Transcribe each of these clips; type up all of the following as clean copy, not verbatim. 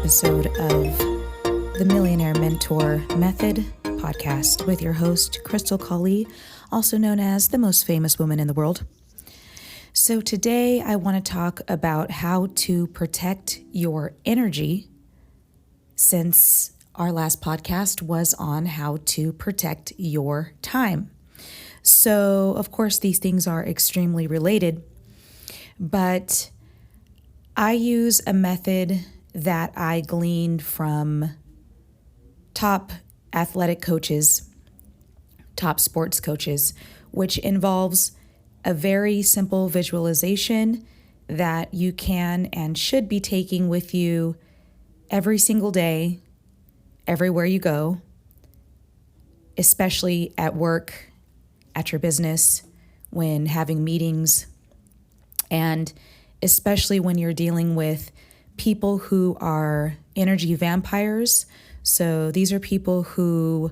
episode of the Millionaire Mentor Method podcast with your host, Krystal, also known as the most famous woman in the world. So today I want to talk about how to protect your energy, since our last podcast was on how to protect your time. So, of course, these things are extremely related, but I use a method that I gleaned from top athletic coaches, top sports coaches, which involves a very simple visualization that you can and should be taking with you every single day, everywhere you go, especially at work, at your business, when having meetings, and especially when you're dealing with people who are energy vampires. So these are people who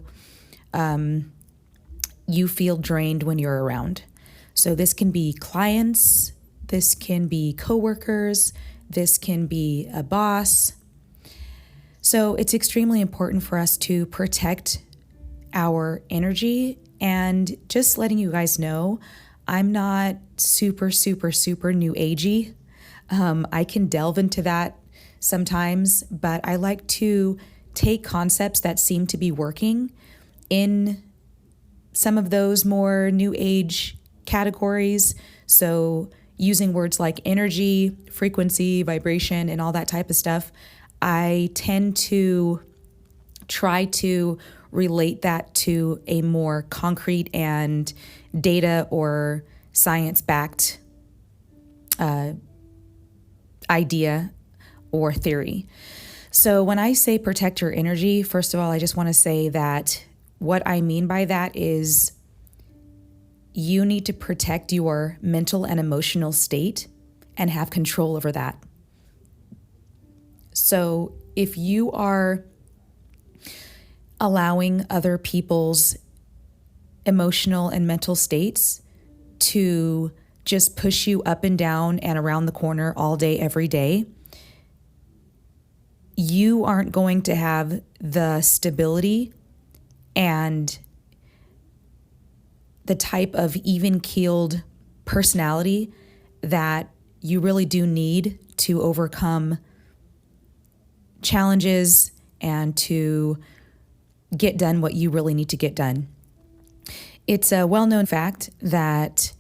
you feel drained when you're around. So this can be clients, this can be coworkers, this can be a boss. So it's extremely important for us to protect our energy. And just letting you guys know, I'm not super new agey. I can delve into that sometimes, but I like to take concepts that seem to be working in some of those more new age categories. So using words like energy, frequency, vibration, and all that type of stuff, I tend to try to relate that to a more concrete and data or science-backed idea or theory. So when I say protect your energy, first of all, I just want to say that what I mean by that is you need to protect your mental and emotional state and have control over that. So if you are allowing other people's emotional and mental states to just push you up and down and around the corner all day, every day, you aren't going to have the stability and the type of even-keeled personality that you really do need to overcome challenges and to get done what you really need to get done. It's a well-known fact that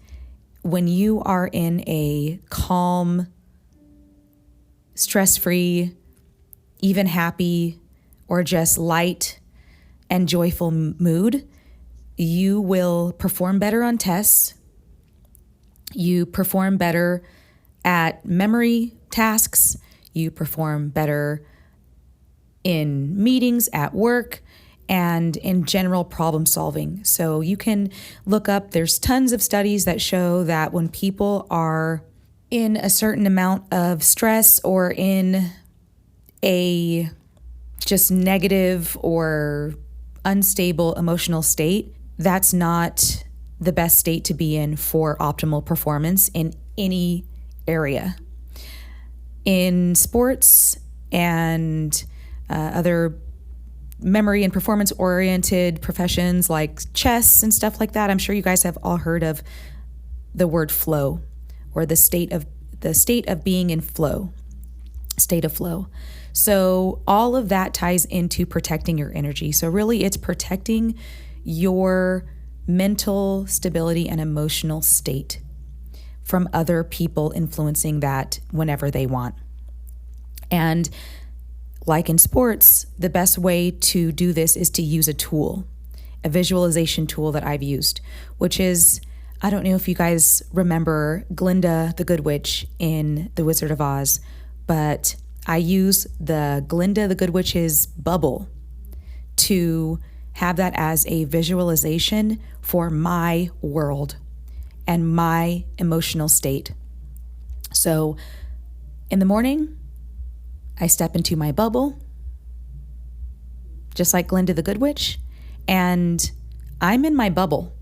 when you are in a calm, stress-free, even happy, or just light and joyful mood, you will perform better on tests. You perform better at memory tasks. You perform better in meetings, at work, and in general problem solving. So you can look up, there's tons of studies that show that when people are in a certain amount of stress or in a just negative or unstable emotional state, that's not the best state to be in for optimal performance in any area. In sports and other memory and performance-oriented professions like chess and stuff like that, I'm sure you guys have all heard of the word flow, or the state of being in flow, state of flow. So all of that ties into protecting your energy. So really it's protecting your mental stability and emotional state from other people influencing that whenever they want. And like in sports, the best way to do this is to use a tool, a visualization tool that I've used, which is, I don't know if you guys remember Glinda the Good Witch in The Wizard of Oz, but I use the Glinda the Good Witch's bubble to have that as a visualization for my world and my emotional state. So in the morning, I step into my bubble, just like Glinda the Good Witch, and I'm in my bubble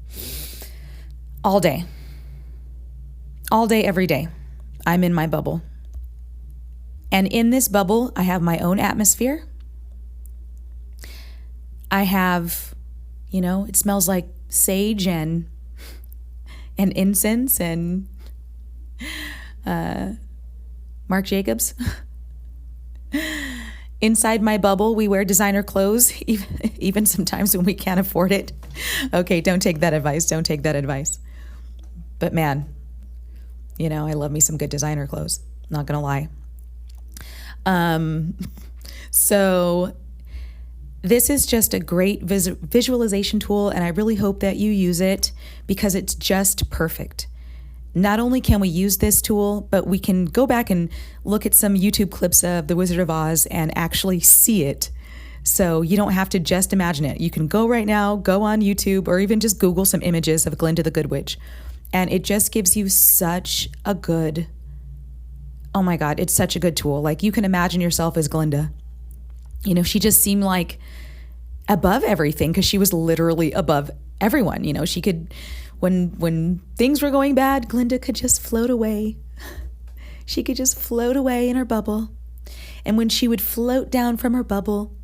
all day, every day. I'm in my bubble. And in this bubble, I have my own atmosphere. I have, it smells like sage and incense and Marc Jacobs. Inside my bubble, we wear designer clothes, even sometimes when we can't afford it. Okay, don't take that advice. Don't take that advice. But man, I love me some good designer clothes. Not gonna lie. So this is just a great visualization tool, and I really hope that you use it because it's just perfect. Not only can we use this tool, but we can go back and look at some YouTube clips of The Wizard of Oz and actually see it. So you don't have to just imagine it. You can go right now, go on YouTube, or even just Google some images of Glinda the Good Witch. And it just gives you such a good, oh my God, it's such a good tool. Like, you can imagine yourself as Glinda. She just seemed like above everything because she was literally above everyone. She could, when things were going bad, Glinda could just float away. She could just float away in her bubble. And when she would float down from her bubble,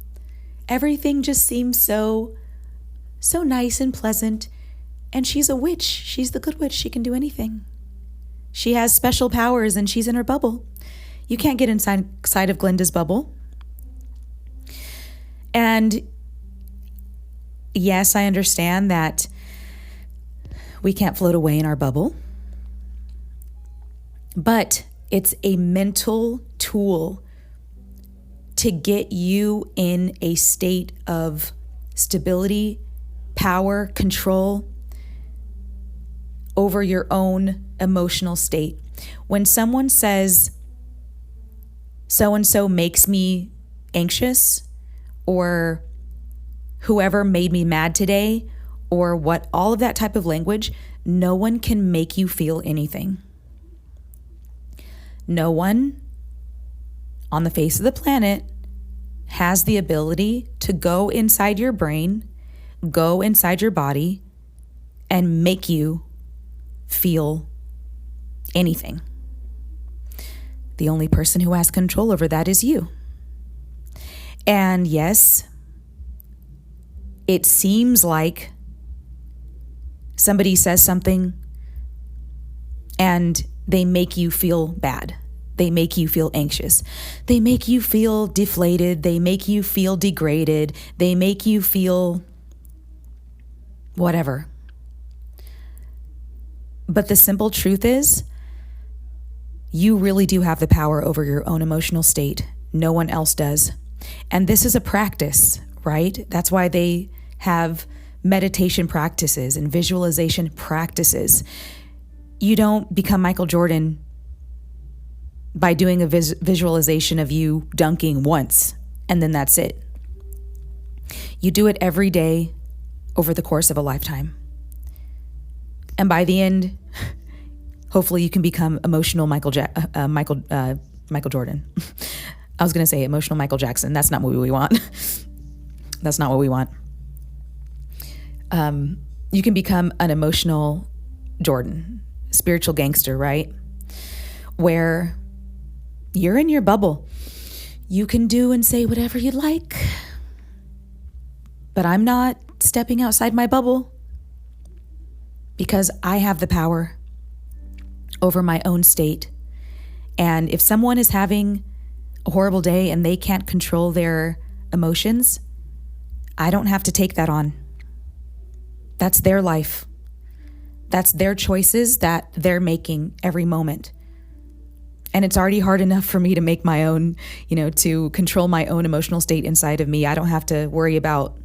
everything just seemed so nice and pleasant. And she's a witch. She's the good witch. She can do anything. She has special powers and she's in her bubble. You can't get inside of Glinda's bubble. And yes, I understand that we can't float away in our bubble, but it's a mental tool to get you in a state of stability, power, control over your own emotional state. When someone says, so-and-so makes me anxious, or whoever made me mad today, or what, all of that type of language, no one can make you feel anything. No one on the face of the planet has the ability to go inside your brain, go inside your body, and make you feel anything. The only person who has control over that is you. And yes, it seems like somebody says something and they make you feel bad. They make you feel anxious. They make you feel deflated. They make you feel degraded. They make you feel whatever. But the simple truth is, you really do have the power over your own emotional state. No one else does. And this is a practice, right? That's why they have meditation practices and visualization practices. You don't become Michael Jordan by doing a visualization of you dunking once, and then that's it. You do it every day over the course of a lifetime. And by the end, hopefully you can become emotional Michael Jordan. I was going to say emotional Michael Jackson. That's not what we want. That's not what we want. You can become an emotional Jordan, spiritual gangster, right? Where you're in your bubble. You can do and say whatever you'd like, but I'm not stepping outside my bubble because I have the power over my own state. And if someone is having a horrible day and they can't control their emotions, I don't have to take that on. That's their life. That's their choices that they're making every moment. And it's already hard enough for me to make my own, to control my own emotional state inside of me. I don't have to worry about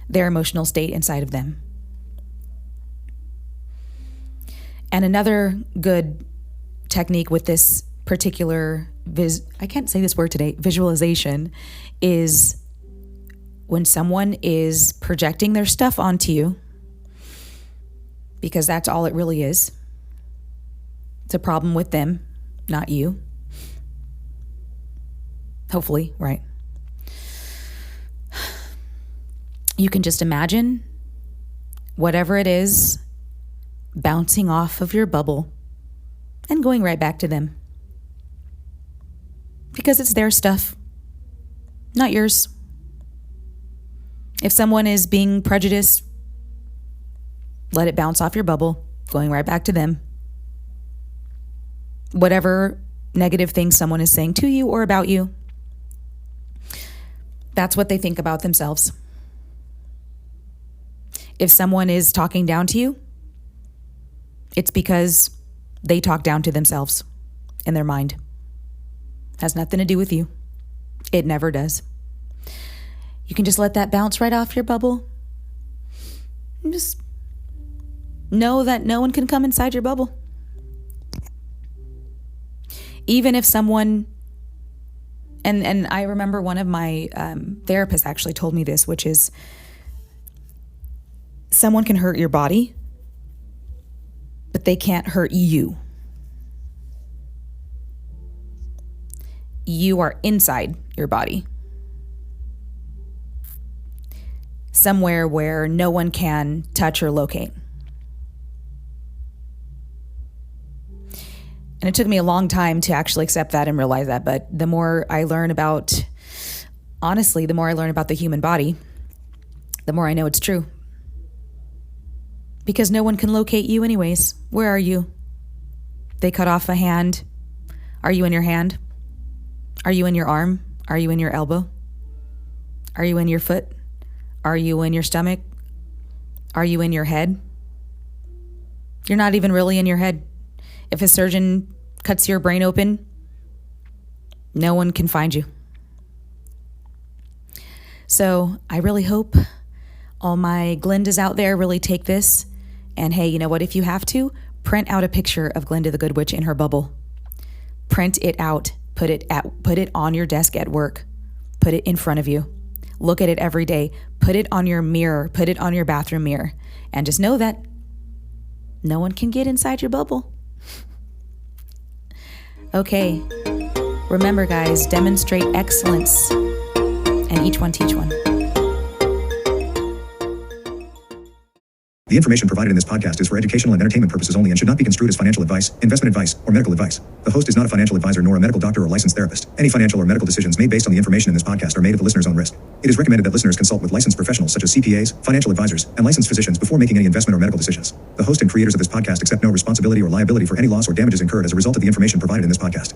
their emotional state inside of them. And another good technique with this particular I can't say this word today, visualization, is when someone is projecting their stuff onto you, because that's all it really is. It's a problem with them, not you. Hopefully, right? You can just imagine whatever it is bouncing off of your bubble and going right back to them. because it's their stuff, not yours. If someone is being prejudiced, let it bounce off your bubble, going right back to them. Whatever negative thing someone is saying to you or about you, that's what they think about themselves. If someone is talking down to you, it's because they talk down to themselves in their mind. Has nothing to do with you. It never does. You can just let that bounce right off your bubble. And just know that no one can come inside your bubble. Even if someone, and I remember one of my therapists actually told me this, which is someone can hurt your body, but they can't hurt you. You are inside your body, somewhere where no one can touch or locate. And it took me a long time to actually accept that and realize that. But the more I learn about, honestly, the more I learn about the human body, the more I know it's true. Because no one can locate you anyways. Where are you? They cut off a hand. Are you in your hand? Are you in your arm? Are you in your elbow? Are you in your foot? Are you in your stomach? Are you in your head? You're not even really in your head. If a surgeon cuts your brain open, no one can find you. So I really hope all my Glendas out there really take this. And hey, you know what? If you have to, print out a picture of Glenda the Good Witch in her bubble. Print it out. Put it on your desk at work. Put it in front of you. Look at it every day. Put it on your mirror. Put it on your bathroom mirror. And just know that no one can get inside your bubble. Okay. Remember, guys, demonstrate excellence, and each one teach one. The information provided in this podcast is for educational and entertainment purposes only and should not be construed as financial advice, investment advice, or medical advice. The host is not a financial advisor nor a medical doctor or licensed therapist. Any financial or medical decisions made based on the information in this podcast are made at the listener's own risk. It is recommended that listeners consult with licensed professionals such as CPAs, financial advisors, and licensed physicians before making any investment or medical decisions. The host and creators of this podcast accept no responsibility or liability for any loss or damages incurred as a result of the information provided in this podcast.